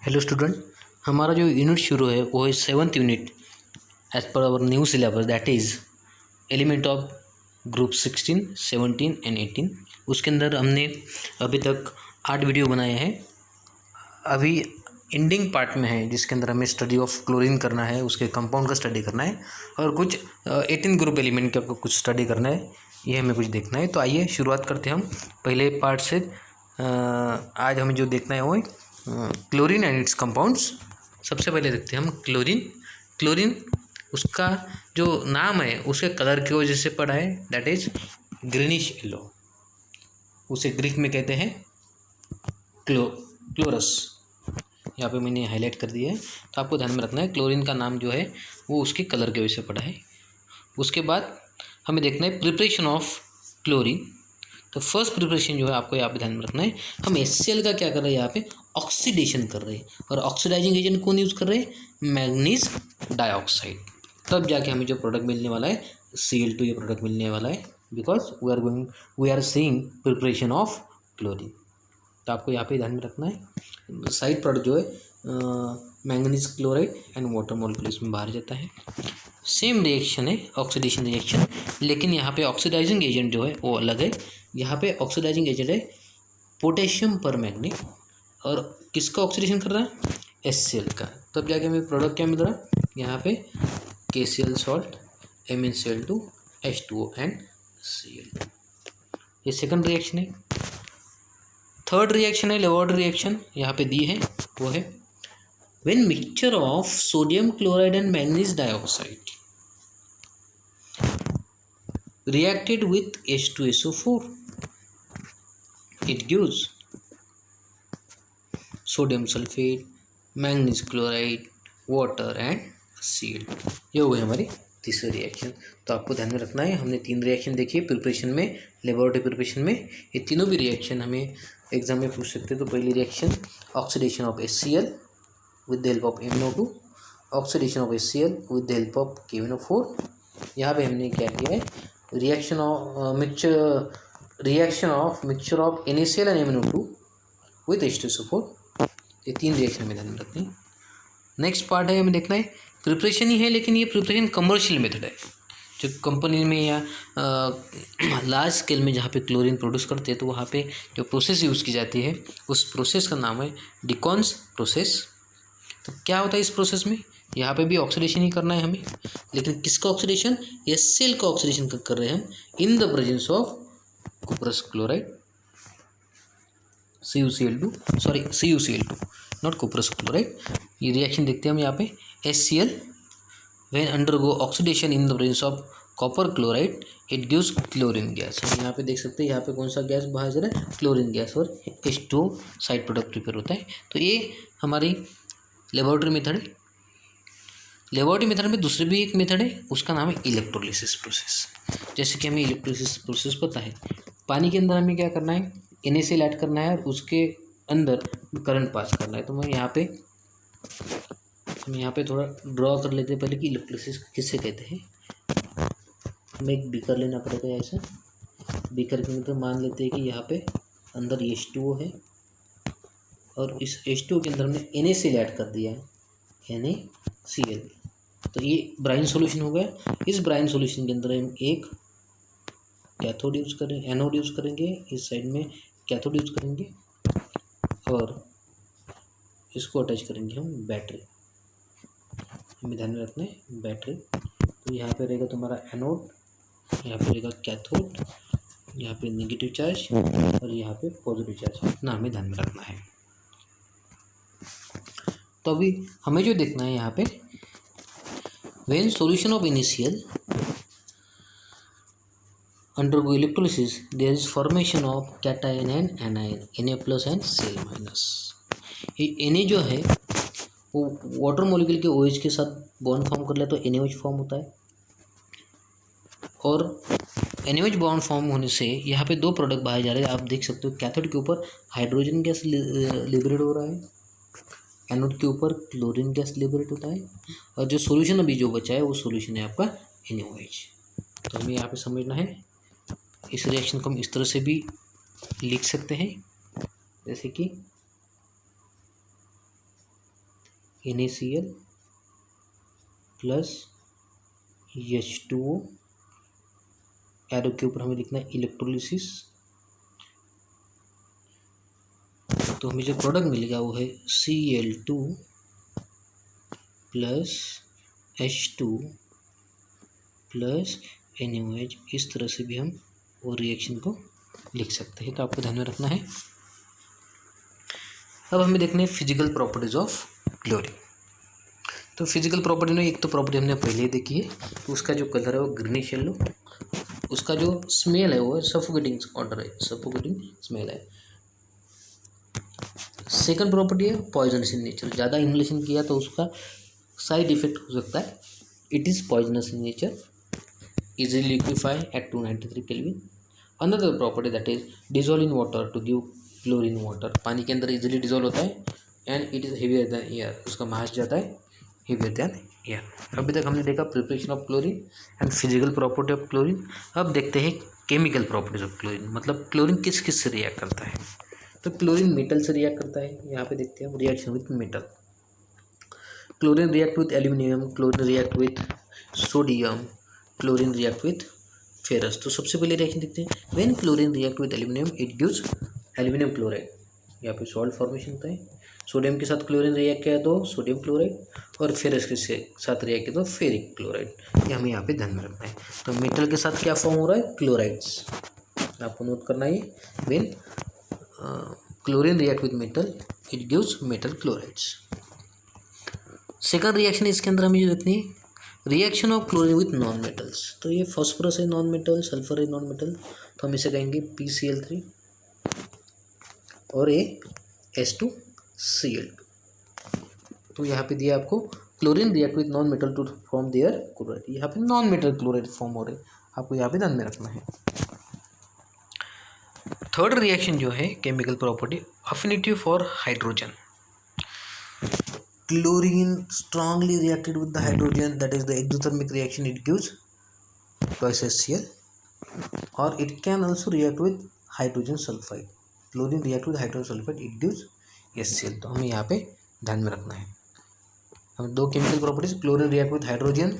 Hello student, हमारा जो unit शुरू है वो है 7th unit as per our new syllabus, that is element of group 16, 17 and 18। उसके अंदर हमने अभी तक 8 वीडियो बनाए हैं। अभी एंडिंग पार्ट में है जिसके अंदर हमें स्टडी ऑफ क्लोरीन करना है, उसके कंपाउंड का स्टडी करना है और कुछ 18 ग्रुप एलिमेंट का कुछ स्टडी करना है। ये हमें कुछ देखना है। तो आइए शुरुआत करते हैं हम पहले पार्ट से। आज हमें जो देखना है वो क्लोरीन एंड इट्स कंपाउंड्स। सबसे पहले देखते हैं हम क्लोरीन उसका जो नाम है उसके कलर की वजह से पड़ा है, दैट इज ग्रीनिश येलो। उसे ग्रीक में कहते हैं क्लोरस। यहाँ पे मैंने हाईलाइट कर दिया है, तो आपको ध्यान में रखना है क्लोरीन का नाम जो है वो उसके कलर की वजह से पड़ा है। उसके बाद हमें देखना है प्रिपरेशन ऑफ क्लोरीन। तो फर्स्ट प्रिपरेशन जो है आपको यहाँ पे ध्यान में रखना है, हम HCl का क्या कर रहे हैं, यहाँ पे ऑक्सीडेशन कर रहे हैं। और ऑक्सीडाइजिंग एजेंट कौन यूज़ कर रहे हैं, मैग्नीज डाइऑक्साइड। तब जाके हमें जो प्रोडक्ट मिलने वाला है Cl2, ये प्रोडक्ट मिलने वाला है, because we are seeing preparation of chlorine. तो आपको यहाँ पे ध्यान में रखना है। साइड प्रोडक्ट जो है manganese chloride and water molecule इसमें बाहर जाता है। सेम रिएक्शन है, ऑक्सीडेशन रिएक्शन, लेकिन यहाँ पे ऑक्सीडाइजिंग एजेंट जो है वो अलग है। यहाँ पे ऑक्सीडाइजिंग एजेंट है पोटेशियम पर मैग्नीट, और किसका ऑक्सीडेशन कर रहा है, HCl का। तब जाके हमें प्रोडक्ट क्या मिल रहा है, यहाँ पे KCl salt, MnCl2, H2O and Cl। ये सेकंड रिएक्शन है। थर्ड रिएक्शन है लेबोरेटरी रिएक्शन, यहाँ पे दी है, वो है when mixture of sodium chloride and manganese dioxide reacted with H2SO4, it gives sodium sulfate, manganese chloride, water and Cl। ये हो गई हमारी तीसरी रिएक्शन। तो आपको ध्यान में रखना है, हमने 3 रिएक्शन देखी है प्रिपरेशन में, लेबोरेटरी प्रिपरेशन में। ये तीनों भी रिएक्शन हमें एग्जाम में पूछ सकते हैं। तो पहली reaction oxidation of HCl with the help of MnO2, oxidation of HCl with the help of KNO4। यहाँ पे हमने क्या किया है, reaction of mixture of NaCl and MnO2 with H2SO4। ये 3 रिएक्शन में ध्यान में रखते हैं। नेक्स्ट पार्ट है, हमें देखना है प्रिपरेशन ही है, लेकिन ये प्रिपरेशन कमर्शियल मेथड है। जो कंपनी में या लार्ज स्केल में जहाँ पे क्लोरीन प्रोड्यूस करते हैं, तो वहाँ पे जो प्रोसेस यूज़ की जाती है उस प्रोसेस का नाम है डिकॉन्स प्रोसेस। तो क्या होता है इस प्रोसेस में, यहाँ पे भी ऑक्सीडेशन ही करना है हमें, लेकिन किसका ऑक्सीडेशन, HCl का ऑक्सीडेशन कर रहे हैं हम in the presence of cuprous chloride, CuCl2, not cuprous chloride. ये रिएक्शन देखते हैं हम यहाँ पे, HCl when undergo oxidation in the presence of copper chloride it gives chlorine gas. हम यहाँ पे देख सकते हैं, यहाँ पे कौन सा गैस बाहर जा रहा है, क्लोरीन गैस, और H2O साइड प्रोडक्ट प्रिपेयर होता है। तो ये हमारी लेबोरेटरी मेथड है। लेबोरेटरी मेथड में दूसरी भी एक मेथड है, उसका नाम है इलेक्ट्रोलिसिस प्रोसेस। जैसे कि हमें इलेक्ट्रोलिसिस प्रोसेस पता है, पानी के अंदर हमें क्या करना है, NaCl ऐड करना है और उसके अंदर करंट पास करना है। तो मैं यहाँ पे थोड़ा ड्रॉ कर लेते हैं पहले कि इलेक्ट्रोलिसिस किससे कहते हैं। हमें एक बीकर लेना पड़ेगा ऐसा। बीकर के अंदर मान लेते हैं कि यहाँ पे अंदर H2O है और इस H2O के अंदर हमने NaCl ऐड कर दिया है, NaCl। तो ये ब्राइन सॉल्यूशन हो गया। इस ब्राइन सॉल्यूशन के अंदर हम एक कैथोड यूज़ करेंगे, एनोड यूज़ करेंगे, इस साइड में कैथोड यूज़ करेंगे और इसको अटैच करेंगे हम बैटरी। हमें ध्यान में रखना है बैटरी। तो यहाँ पे रहेगा तुम्हारा एनोड, यहाँ पे रहेगा कैथोड, यहाँ पे नेगेटिव चार्ज और यहाँ पे पॉजिटिव चार्ज, इतना हमें ध्यान में रखना है। तो अभी हमें जो देखना है यहाँ पे, when solution of NaCl undergo electrolysis there is formation of cation and anion, Na plus and Cl minus। ये Na जो है वो वाटर मॉलिक्यूल के OH के साथ बॉन्ड फॉर्म कर ले तो NaOH फॉर्म होता है, और NaOH बॉन्ड फॉर्म होने से यहाँ पे 2 प्रोडक्ट बाहर जा रहे हैं। आप देख सकते हो कैथोड के ऊपर हाइड्रोजन गैस लिबरेट हो रहा है, एनोड के ऊपर क्लोरीन गैस लिबरेट होता है, और जो सॉल्यूशन अभी जो बचा है वो सॉल्यूशन है आपका NaOH। तो हमें यहाँ पे समझना है, इस रिएक्शन को हम इस तरह से भी लिख सकते हैं, जैसे कि NaCl प्लस H2O, एरो के ऊपर हमें लिखना है इलेक्ट्रोलिसिस। तो हमें जो प्रोडक्ट मिलेगा वो है Cl2 plus H2 plus NaOH। इस तरह से भी हम वो रिएक्शन को लिख सकते हैं, तो आपको ध्यान में रखना है। अब हमें देखना है फिजिकल प्रॉपर्टीज ऑफ क्लोरीन। तो फिजिकल प्रॉपर्टी में एक तो प्रॉपर्टी हमने पहले ही देखी है, तो उसका जो कलर है वो ग्रीनिश येलो, उसका जो स्मेल है वो सफोकेटिंग ऑर्डर है, सफोकेटिंग स्मेल है। सेकंड प्रॉपर्टी है पॉइजनस इन नेचर, ज़्यादा इनहेलेशन किया तो उसका साइड इफेक्ट हो सकता है। It is poisonous in nature, easily liquefy at 293 kelvin. Another property that is dissolve in water to give chlorine water, पानी के अंदर इजीली डिजोल्व होता है। And it is heavier than air, उसका मास जाता है हेवियर दैन एयर। अभी तक हमने देखा preparation of chlorine and physical property of chlorine. अब देखते हैं केमिकल प्रॉपर्टीज ऑफ क्लोरीन, मतलब क्लोरीन किस किस से रिएक्ट करता है। तो क्लोरीन मेटल से रिएक्ट करता है, यहाँ पे देखते हैं reaction with metal. Chlorine react with aluminium, chlorine react with sodium, chlorine react with ferrous. तो सबसे पहले रिएक्शन देखते हैं, when chlorine react with aluminium it gives aluminium chloride, यहाँ पे सॉल्ट फॉर्मेशन होता है। सोडियम के साथ क्लोरीन रिएक्ट किया तो सोडियम क्लोराइड, और फेरस के साथ रिएक्ट किया तो फेरिक क्लोराइड। ये हमें यहाँ पे ध्यान में रखना है। तो मेटल के साथ क्या फॉर्म हो रहा है, क्लोराइड्स, आपको नोट करना है। When chlorine react with metal it gives metal chlorides. Second reaction इसके अंदर हमें जो देखनी है, reaction of chlorine with non metals. तो ये फॉस्फोरस है नॉन मेटल, सल्फर है नॉन मेटल, तो हम इसे कहेंगे PCl3, और ये H2Cl2। तो यहाँ पे दिया आपको chlorine react with non metal to form their chloride, यहाँ पे नॉन मेटल क्लोराइड फॉर्म हो रहे, आपको यहाँ पे ध्यान में रखना है। थर्ड रिएक्शन जो है chemical property, affinity for hydrogen. Chlorine strongly reacted with the hydrogen, that is the exothermic reaction, it gives twice HCl, or it can also react with hydrogen sulfide. Chlorine react with hydrogen sulfide, it gives HCl। तो हमें यहाँ पे ध्यान में रखना है। हम दो chemical properties, chlorine react with hydrogen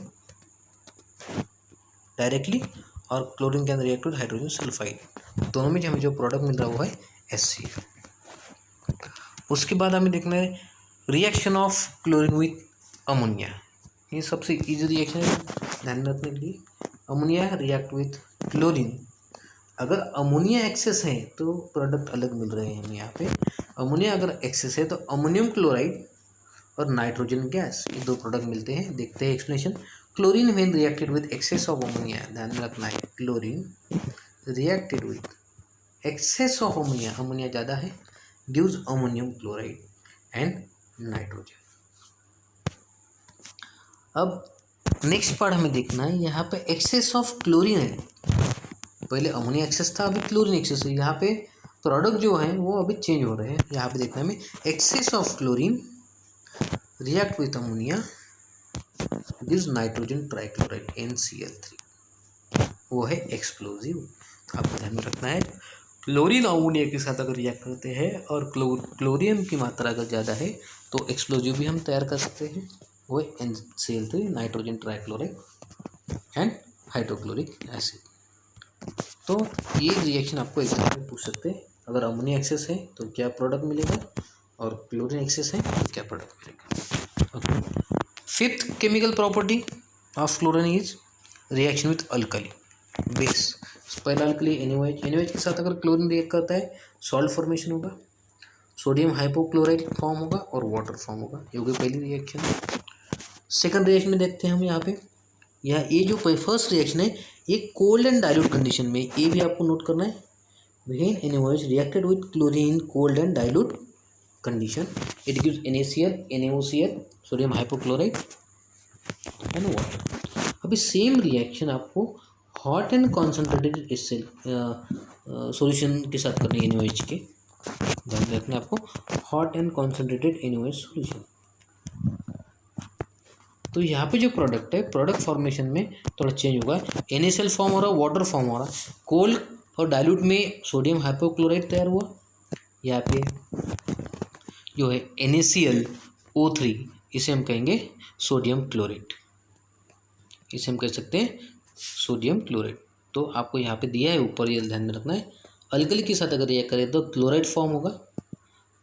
directly, और chlorine can react with hydrogen sulphide, दोनों में हमें जो प्रोडक्ट मिल रहा है वो है HCl। उसके बाद हमें देखना है reaction of chlorine with ammonia. ये सबसे इजी रिएक्शन है ध्यान रखने के लिए। अमोनिया रिएक्ट विथ क्लोरीन, अगर अमोनिया एक्सेस है तो प्रोडक्ट अलग मिल रहे हैं हमें यहाँ पे। अमोनिया अगर एक्सेस है तो अमोनियम क्लोराइड और नाइट्रोजन गैस, ये दो प्रोडक्ट मिलते हैं। देखते हैं explanation. Chlorine when reacted with access of ammonia, ध्यान में रखना है, chlorine reacted with access of ammonia, ammonia ज़्यादा है, gives ammonium chloride and nitrogen. अब नेक्स्ट पार्ट हमें देखना है, यहाँ पे एक्सेस ऑफ क्लोरीन है, पहले अमोनिया एक्सेस था, अभी क्लोरीन एक्सेस है। यहाँ पे प्रोडक्ट जो है वो अभी चेंज हो रहे हैं। यहाँ पे देखना है हमें, excess of chlorine react with ammonia gives nitrogen trichloride NCl3, वो है एक्सप्लोजिव। आपको ध्यान में रखना है, क्लोरीन अमोनिया के साथ अगर रिएक्ट करते हैं और क्लोरीन की मात्रा अगर ज़्यादा है तो एक्सप्लोजिव भी हम तैयार कर सकते हैं, वो है NCl3, nitrogen trichloride and hydrochloric acid. तो ये रिएक्शन आपको एग्जाम में पूछ सकते हैं, अगर अमोनिया एक्सेस है तो क्या प्रोडक्ट मिलेगा, और क्लोरीन एक्सेस है तो क्या प्रोडक्ट मिलेगा। Okay, fifth chemical property of chlorine is reaction with alkali base. पहला अल्कली NaOH के साथ अगर क्लोरीन रिएक्ट करता है सॉल्ट फॉर्मेशन होगा, सोडियम हाइपोक्लोराइड फॉर्म होगा और वाटर फॉर्म होगा। ये हो गई पहली रिएक्शन। सेकंड रिएक्शन में देखते हैं हम यहाँ पे, ये जो फर्स्ट रिएक्शन है ये कोल्ड एंड डाइल्यूट कंडीशन में, ये भी आपको नोट करना है। When NaOH reacted with chlorine cold and dilute condition it gives NaCl, NaOCl, sodium hypochloride and water. अभी सेम रिएक्शन आपको हॉट एंड कॉन्सेंट्रेटेड सॉल्यूशन के साथ करनी है NaOH के, ध्यान रखना आपको, hot and concentrated NaOH solution. तो यहाँ पे जो प्रोडक्ट है, प्रोडक्ट फॉर्मेशन में थोड़ा चेंज होगा, NaCl फॉर्म हो रहा है, वाटर फॉर्म हो रहा है। कोल्ड और डाइल्यूट में सोडियम हाइपोक्लोराइड तैयार हुआ, यहाँ पे जो है NaClO3 इसे हम कहेंगे सोडियम क्लोरेट, इसे हम कह सकते हैं सोडियम क्लोरेट। तो आपको यहाँ पे दिया है ऊपर, ये ध्यान में रखना है। अल्कली के साथ अगर रिएक्ट करें तो क्लोराइड फॉर्म होगा,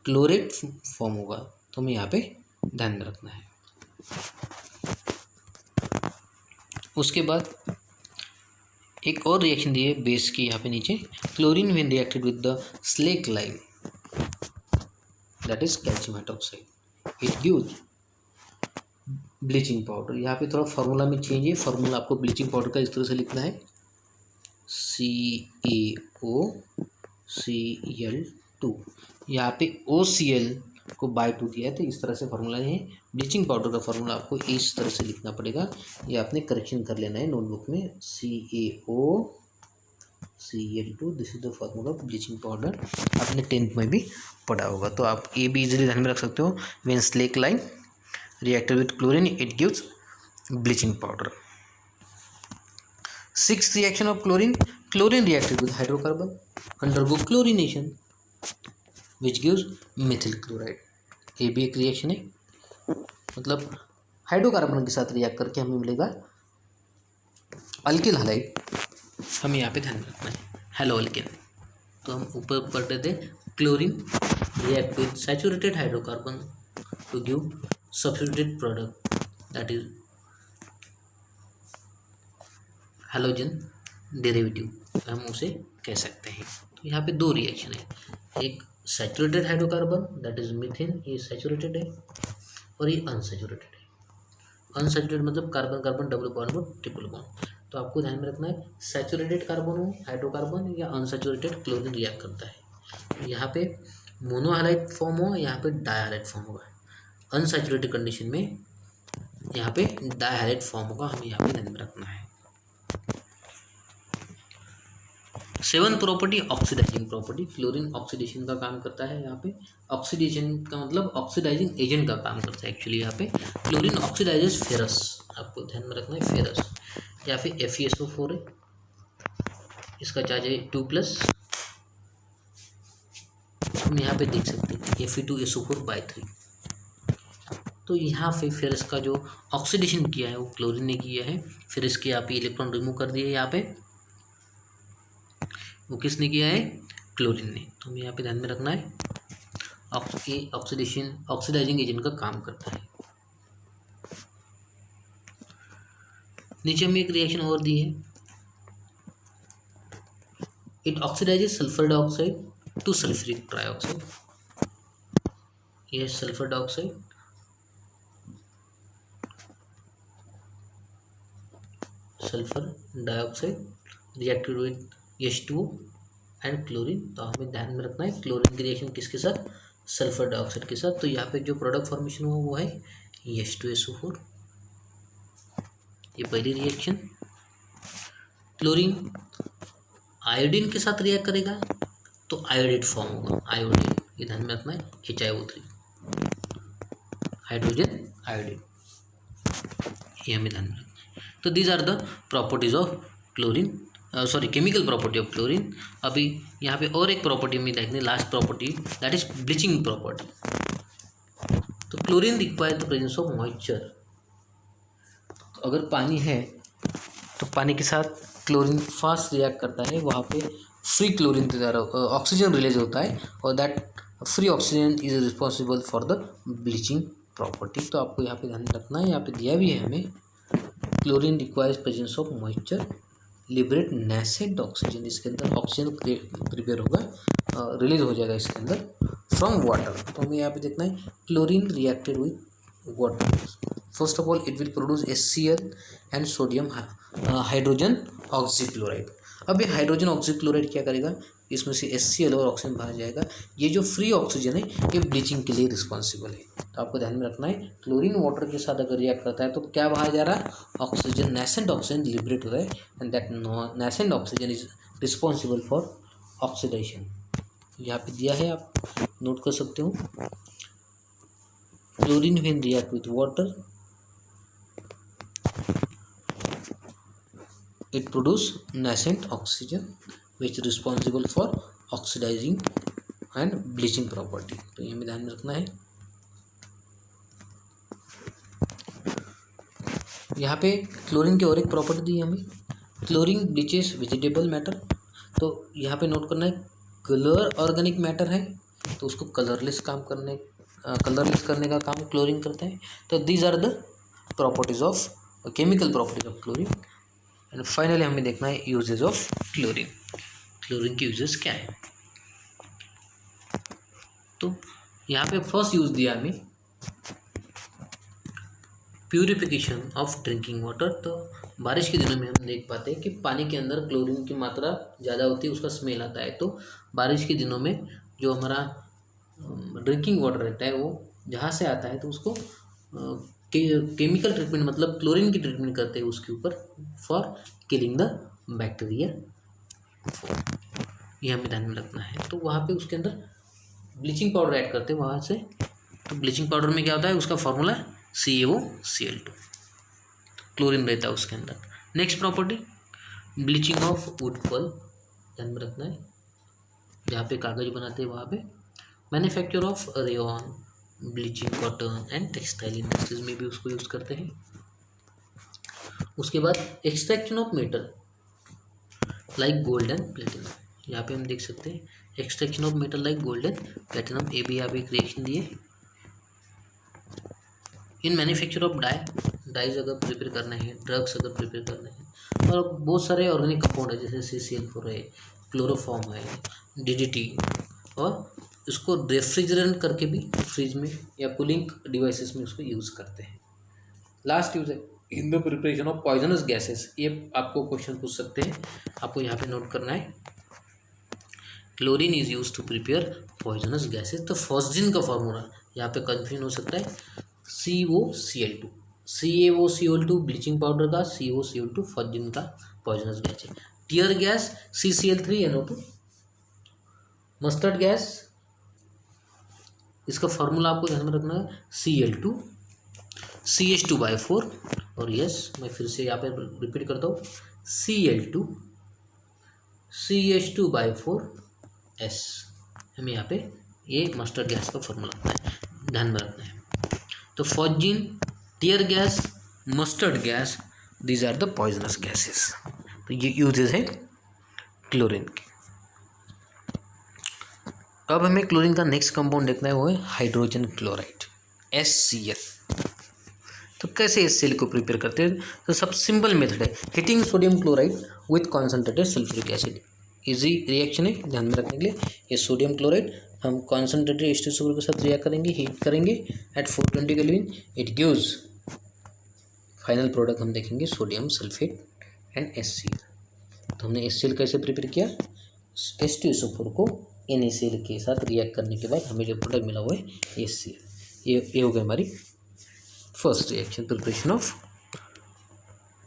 क्लोरेट फॉर्म होगा, तो हमें यहाँ पे ध्यान में रखना है। उसके बाद एक और रिएक्शन दी है बेस की यहाँ पे नीचे, chlorine when reacted with the slack lime that is calcium hydroxide it gives bleaching powder. यहाँ पे थोड़ा फार्मूला में चेंज है, फार्मूला आपको ब्लीचिंग पाउडर का इस तरह से लिखना है CaOCl2। यहाँ पे OCl को बाय 2 दिया है, तो इस तरह से फार्मूला है। ब्लीचिंग पाउडर का फार्मूला आपको इस तरह से लिखना पड़ेगा, ये आपने करेक्शन कर लेना है नोटबुक में। CaOCl2 this is the formula of bleaching powder, आपने 10th में भी पढ़ा होगा, तो आप ये भी इजीली ध्यान में रख सकते हो। When slack lime reacted with chlorine it gives bleaching powder. Sixth reaction of chlorine, chlorine reacted with hydrocarbon undergo chlorination which gives methyl chloride। ये भी एक रिएक्शन है, मतलब हाइड्रोकार्बन के साथ रिएक्ट करके हमें मिलेगा अल्किल हैलाइड। हमें यहाँ पे ध्यान रखना है हेलो अल्किन। तो हम ऊपर पढ़ते थे chlorine react with saturated hydrocarbon to give substituted product that is halogen derivative, हम उसे कह सकते हैं। तो यहाँ पे 2 रिएक्शन है, एक saturated hydrocarbon that is methane, ये सैचुरेटेड है, और ये अनसैचुरेटेड है। अनसैचुरेटेड मतलब कार्बन कार्बन डबल बॉन्ड और ट्रिपल बॉन्ड। तो आपको ध्यान में रखना है सैचुरेटेड कार्बन हो हाइड्रोकार्बन या अनसैचुरेटेड क्लोरीन रिएक्ट करता है। यहाँ पे मोनोहाइलाइड फॉर्म हो, यहाँ पे डायहाइलाइड फॉर्म होगा। अनसैचुरेटेड कंडीशन में यहाँ पे डायहाइलाइड फॉर्म होगा, हमें यहाँ पे ध्यान में रखना है। 7th property oxidising property, chlorine oxidation का काम करता है। यहाँ पे ऑक्सीडेशन का मतलब ऑक्सीडाइजिंग एजेंट का काम करता है एक्चुअली। यहाँ पे क्लोरीन ऑक्सीडाइजेस फेरस, आपको ध्यान में रखना है फेरस। यहाँ पे FeSO4 है, इसका चार्ज है 2+, हम यहाँ पे देख सकते हैं Fe2SO4/3। तो यहाँ पे फिर इसका जो ऑक्सीडेशन किया है वो क्लोरीन ने किया है, फिर इसके यहाँ पे इलेक्ट्रॉन रिमूव कर दिए, यहाँ पे वो किसने किया है क्लोरीन ने। तो हमें यहाँ पे ध्यान में रखना है ऑक्सीडेशन ऑक्सीडाइजिंग एजेंट का काम करता है। नीचे हमें एक रिएक्शन और दी है, it oxidises sulphur dioxide to sulphuric trioxide. यह sulphur dioxide reacted with H2O and chlorine. तो हमें ध्यान में रखना है क्लोरीन की रिएक्शन किसके साथ, सल्फर डाइऑक्साइड के साथ। तो यहाँ पे जो प्रोडक्ट फॉर्मेशन हुआ वो है H2SO4, ये पहली रिएक्शन। क्लोरीन आयोडीन के साथ रिएक्ट करेगा तो आयोडेट फॉर्म होगा, आयोडीन, ये ध्यान में रखना है HiO3, हाइड्रोजन आयोडीन, ये हमें ध्यान में रखना है। तो these are the properties of chlorine, sorry chemical property of chlorine. अभी यहाँ पे और एक प्रॉपर्टी में देखने, last property that is bleaching property. तो chlorine require the presence of moisture. अगर पानी है तो पानी के साथ क्लोरीन फास्ट रिएक्ट करता है, वहाँ पे फ्री क्लोरीन के द्वारा ऑक्सीजन रिलीज होता है, और that free oxygen is responsible for the bleaching property. तो आपको यहाँ पे ध्यान रखना है, यहाँ पे दिया भी है हमें, chlorine requires presence of moisture liberate nascent oxygen, इसके अंदर ऑक्सीजन प्रिपेयर होगा, रिलीज हो जाएगा इसके अंदर फ्रॉम वाटर। तो हमें यहाँ पे देखना है chlorine reacted with water, first of all it will produce HCl and sodium hydrogen oxychloride. अब ये हाइड्रोजन ऑक्सीक्लोराइड क्या करेगा, इसमें से HCl और ऑक्सीजन बाहर जाएगा। ये जो फ्री ऑक्सीजन है ये ब्लीचिंग के लिए रिस्पॉन्सिबल है। तो आपको ध्यान में रखना है क्लोरीन वाटर के साथ अगर रिएक्ट करता है तो क्या बाहर जा रहा है, ऑक्सीजन, नेसेंट ऑक्सीजन लिबरेट हो रहा है, and that nascent oxygen is responsible for oxidation. यहाँ पे दिया है, आप नोट कर सकते हो। Chlorine when react with water it produce nascent oxygen which responsible for oxidizing and bleaching property। तो ये हमें ध्यान में रखना है। यहाँ पे क्लोरीन की और एक प्रॉपर्टी दी है हमें, क्लोरीन ब्लीचेस वेजिटेबल मैटर। तो यहाँ पे नोट करना है कलर ऑर्गेनिक मैटर है तो उसको कलरलेस करने का काम क्लोरीन करता है। तो these are the properties of chemical properties of chlorine. And finally हमें देखना है यूजेज ऑफ क्लोरीन, क्लोरीन के यूजेस क्या है। तो यहाँ पे फर्स्ट यूज दिया हमें प्यूरिफिकेशन ऑफ ड्रिंकिंग वाटर। तो बारिश के दिनों में हम देख पाते हैं कि पानी के अंदर क्लोरीन की मात्रा ज़्यादा होती है, उसका स्मेल आता है। तो बारिश के दिनों में जो हमारा ड्रिंकिंग वाटर रहता है वो जहाँ से आता है तो उसको केमिकल ट्रीटमेंट मतलब क्लोरीन की ट्रीटमेंट करते हैं उसके ऊपर फॉर किलिंग द बैक्टीरिया। ये हमें ध्यान में रखना है। तो वहाँ पे उसके अंदर ब्लीचिंग पाउडर ऐड करते हैं वहाँ से। तो ब्लीचिंग पाउडर में क्या होता है, उसका फॉर्मूला CaOCl2, क्लोरीन रहता है उसके अंदर। Next property bleaching of wood pulp, ध्यान में रखना है। जहाँ पे कागज़ बनाते हैं वहाँ पे manufacture of rayon, bleaching cotton and textile industries में भी उसको यूज़ करते हैं। उसके बाद extraction of metal like gold and platinum, यहाँ पे हम देख सकते हैं extraction of metal like gold and platinum. ये भी यहाँ पे एक रिएक्शन दिए। इन मैन्युफैक्चर ऑफ डाइज अगर प्रिपेयर करना है, ड्रग्स अगर प्रिपेयर करना है, और बहुत सारे ऑर्गेनिक कंपाउंड है जैसे CCl4 है, क्लोरोफॉर्म है, DDT, और इसको रेफ्रिजरेंट करके भी फ्रिज में या कूलिंग डिवाइसेस में उसको यूज़ करते हैं। लास्ट यूज है in the preparation of poisonous gases. ये आपको क्वेश्चन पूछ सकते हैं, आपको यहाँ पे नोट करना है chlorine is use to prepare poisonous gases. तो फॉस्जिन का फॉर्मूला यहाँ पे कन्फ्यूजन हो सकता है, CaOCl2, CaOCl2 ब्लीचिंग पाउडर का, CaOCl2 फॉस्जिन का पॉइजनस गैस है। Tear gas CCl3NO2, mustard gas इसका फॉर्मूला आपको ध्यान में रखना है Cl2 CH2/4, और यस मैं फिर से यहाँ पे रिपीट करता हूँ Cl2 CH2/4S। हमें यहाँ पे ये मस्टर्ड गैस का फॉर्मूला ध्यान में रखना है। तो phosgene, tear gas, mustard gas, these are the poisonous gases. तो ये यूजेस है क्लोरीन के। अब हमें क्लोरीन का नेक्स्ट कंपाउंड देखना है, वो है हाइड्रोजन क्लोराइड HCl। तो कैसे HCl को प्रिपेयर करते हैं, तो सब सिंपल मेथड है, heating sodium chloride with concentrated sulphuric acid. Easy reaction है, ध्यान में रखने के लिए। ये सोडियम क्लोराइड हम कॉन्सेंट्रेटेड H2SO4 के साथ रिएक्ट करेंगे, हीट करेंगे at 420 kelvin, it gives final product हम देखेंगे सोडियम सल्फेट एंड HCl। तो हमने HCl कैसे प्रिपेयर किया, H2SO4 को NaCl के साथ रिएक्ट करने के बाद हमें जो प्रोडक्ट मिला हुआ है HCl। ये हो गई हमारी first reaction, preparation of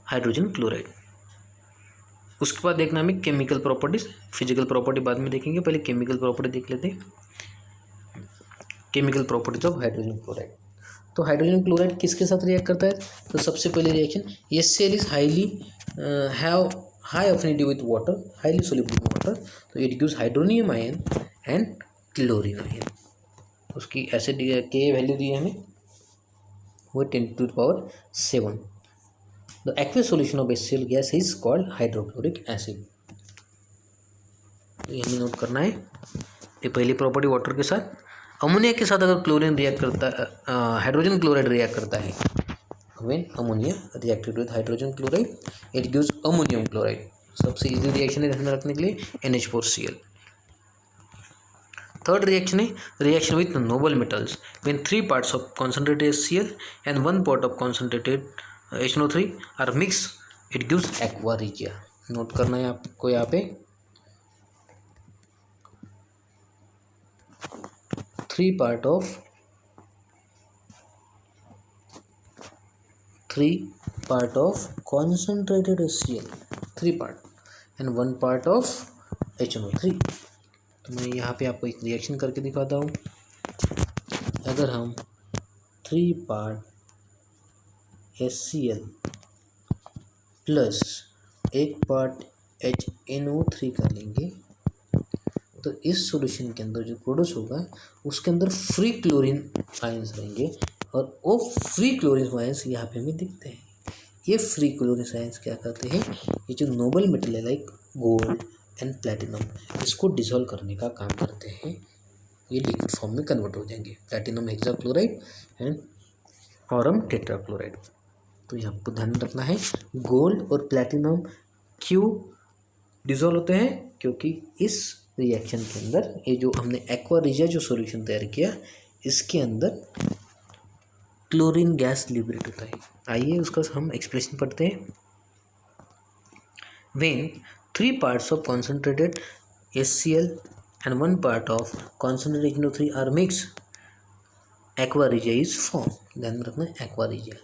hydrogen chloride. उसके बाद देखना हमें केमिकल प्रॉपर्टीज, फिजिकल प्रॉपर्टी बाद में देखेंगे, पहले केमिकल प्रॉपर्टी देख लेते हैं। Chemical properties of hydrogen chloride. तो हाइड्रोजन क्लोराइड किसके साथ रिएक्ट करता है, तो सबसे पहले reaction HCl is have high affinity with water, highly soluble in water. तो it gives hydronium ion and chlorine ion. उसकी एसिड के वैल्यू दी है हमें वो 10⁻⁷। The aqueous solution of HCl gas is called hydrochloric acid. तो ये हमें नोट करना है। ये पहली प्रॉपर्टी वाटर के साथ। अमोनिया के साथ अगर क्लोरीन रिएक्ट करता है, हाइड्रोजन क्लोराइड रिएक्ट करता है, when ammonia reacted with hydrogen chloride it gives ammonium chloride. सबसे इजी रिएक्शन है ध्यान में रखने के लिए NH4Cl। थर्ड रिएक्शन है reaction with noble metals, when 3 parts of concentrated HCl and 1 part of concentrated HNO3 are mix it gives aqua regia. Note करना है आपको यहाँ पे 3 part of concentrated HCl, 3 part and 1 part of HNO3। तो मैं यहाँ पे आपको एक रिएक्शन करके दिखाता हूँ। अगर हम 3 part HCl plus 1 part HNO3 कर लेंगे तो इस सॉल्यूशन के अंदर जो प्रोड्यूस होगा उसके अंदर फ्री क्लोरीन आयंस रहेंगे, और वो फ्री क्लोरीन आयंस यहाँ पे हमें दिखते हैं। ये फ्री क्लोरीन आयंस क्या करते हैं, ये जो नोबल मेटल है लाइक गोल्ड एंड प्लैटिनम, इसको डिसॉल्व करने का काम करते हैं, ये लिक्विड फॉर्म में कन्वर्ट हो जाएंगे, platinum hexachloride and Aurum tetrachloride. तो यहाँ आपको ध्यान रखना है, गोल्ड और प्लैटिनम क्यों डिसॉल्व होते हैं, क्योंकि इस रिएक्शन के अंदर ये जो हमने एक्वा रिजिया जो सॉल्यूशन तैयार किया, इसके अंदर क्लोरीन गैस लिबरेट होता है। आइए उसका हम एक्सप्रेशन पढ़ते हैं। When 3 parts of concentrated HCl and 1 part of concentrated HNO3 are mixed, aqua regia is formed। ध्यान में रखना है, aqua regia।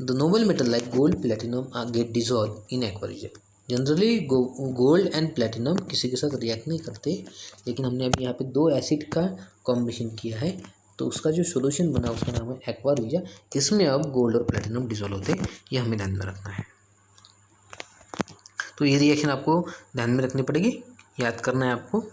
The noble metal like gold, platinum get dissolved in aqua regia। Generally gold and platinum किसी के साथ react नहीं करते, लेकिन हमने अभी यहाँ पे 2 एसिड का कॉम्बिनेशन किया है, तो उसका जो सॉल्यूशन बना उसका नाम है एक्वा रिजिया। इसमें अब गोल्ड और प्लेटिनम डिसॉल्व होते हैं, ये हमें ध्यान में रखना है। तो ये रिएक्शन आपको ध्यान में रखनी पड़ेगी, याद करना है आपको।